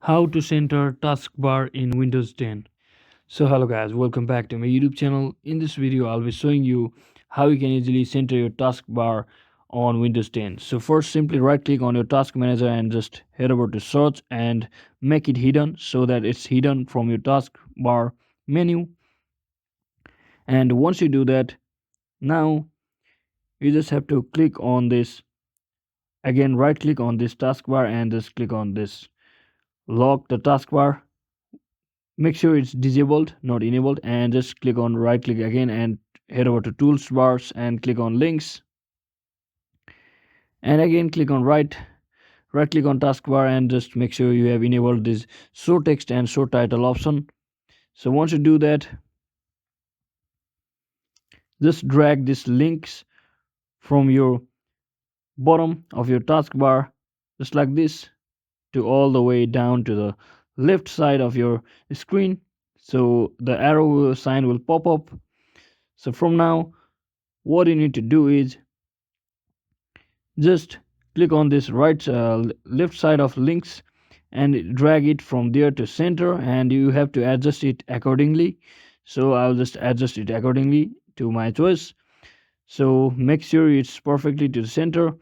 How to center taskbar in Windows 10. So hello guys, welcome back to my YouTube channel. In this video I'll be showing you how you can easily center your taskbar on Windows 10. So first, simply right click on your task manager and just head over to search and make it hidden so that it's hidden from your taskbar menu. And once you do that, now you just have to click on this, again right click on this taskbar and just click on this lock the taskbar. Make sure it's disabled, not enabled, and just click on right click again and head over to tools bars and click on links, and again click on right click on taskbar and just make sure you have enabled this show text and show title option. So once you do that, just drag these links from your bottom of your taskbar just like this to all the way down to the left side of your screen, so the sign will pop up. So from now, what you need to do is just click on this left side of links and drag it from there to center, and you have to adjust it accordingly. So I'll just adjust it accordingly to my choice. So make sure it's perfectly to the center,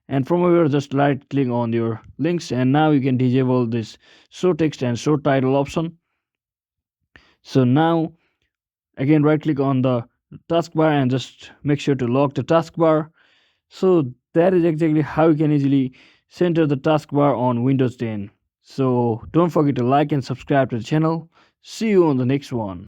and from here just right click on your links, and now you can disable this show text and show title option. So now again right click on the taskbar and just make sure to lock the taskbar. So that is exactly how you can easily center the taskbar on Windows 10. So don't forget to like and subscribe to the channel. See you on the next one.